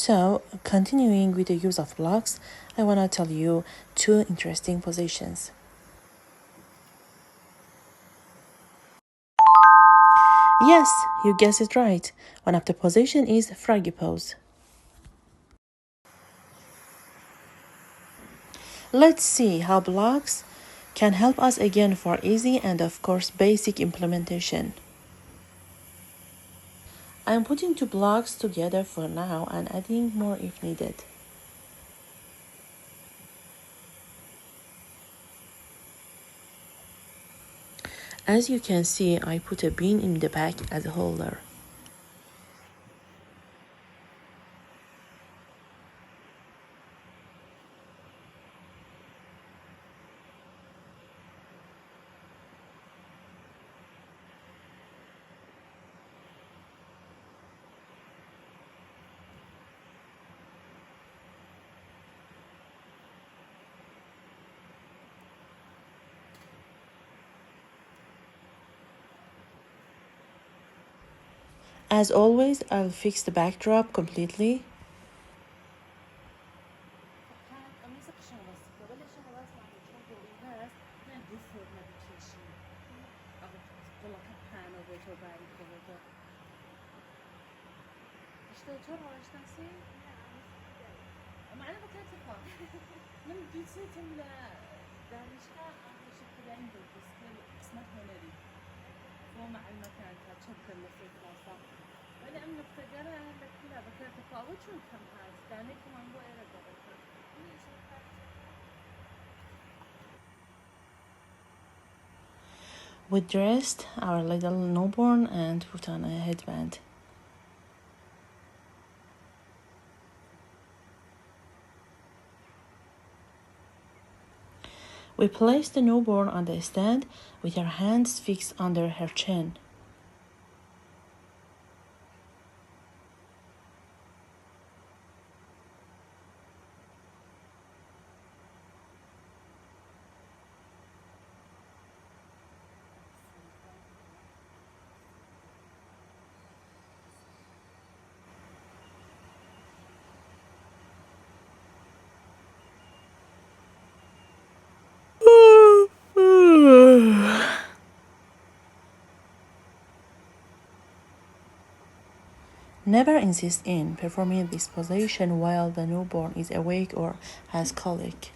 So, continuing with the use of blocks, I want to tell you two interesting positions. Yes, you guessed it right. One of the position is froggy pose. Let's see how blocks can help us again for easy and of course basic implementation. I'm putting two blocks together for now and adding more if needed. As you can see, I put a bean in the back as a holder. As always, I'll fix the backdrop completely. We dressed our little newborn and put on a headband. We placed the newborn on the stand with her hands fixed under her chin. Never insist in performing this position while the newborn is awake or has colic.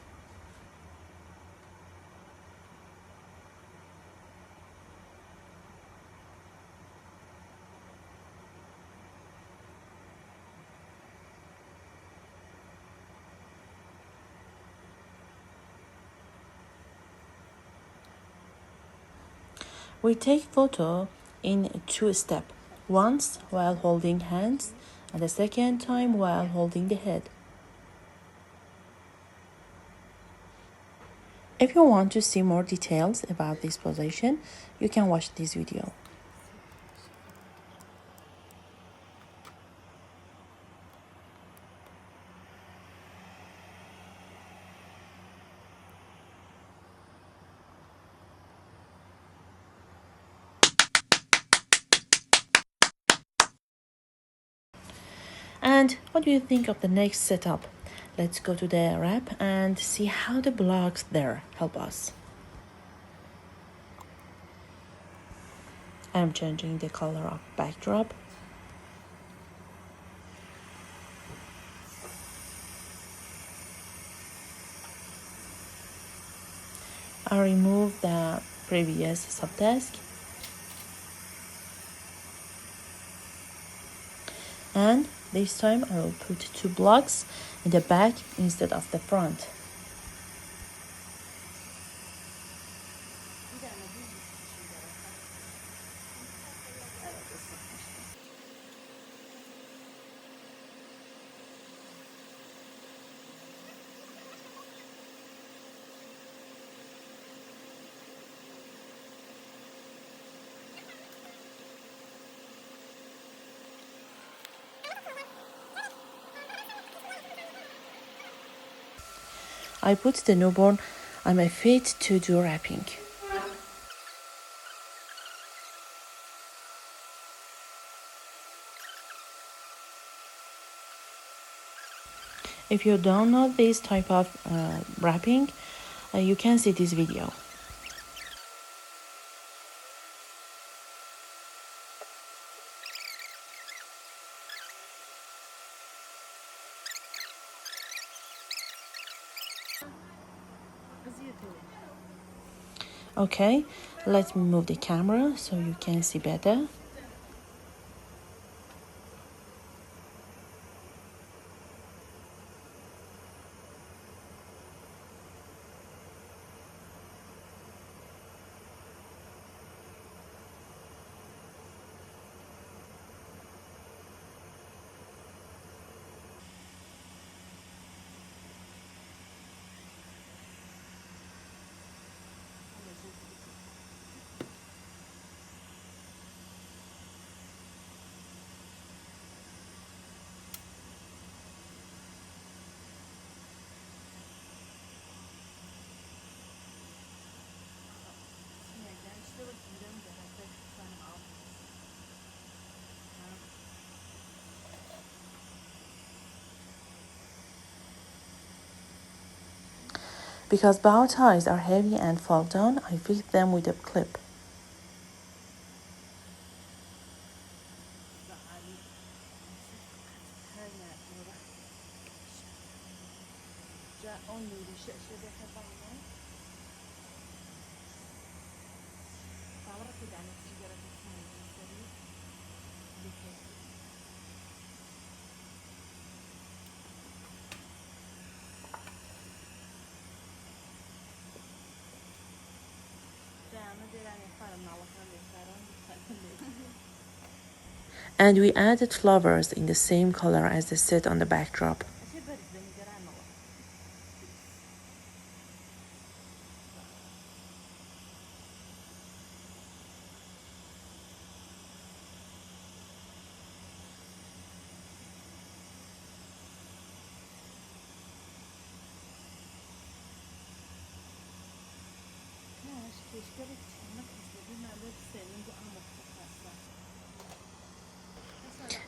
We take photo in two steps. Once while holding hands and the second time while holding the head. If you want to see more details about this position, you can watch this video. And what do you think of the next setup? Let's go to the wrap and see how the blocks there help us. I'm changing the color of backdrop. I remove the previous subtask. And this time I will put two blocks in the back instead of the front. I put the newborn on my feet to do wrapping. If you don't know this type of wrapping, you can see this video. Okay, let me move the camera so you can see better. Because bow ties are heavy and fall down, I fit them with a clip. And we added flowers in the same color as the set on the backdrop.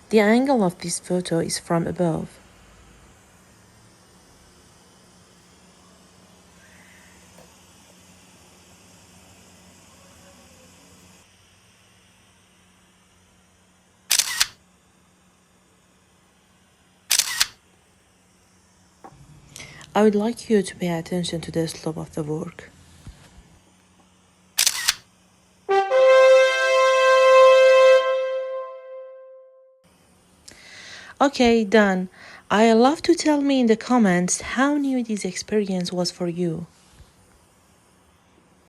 The angle of this photo is from above. I would like you to pay attention to the slope of the work. Okay, done. I love to tell me in the comments how new this experience was for you.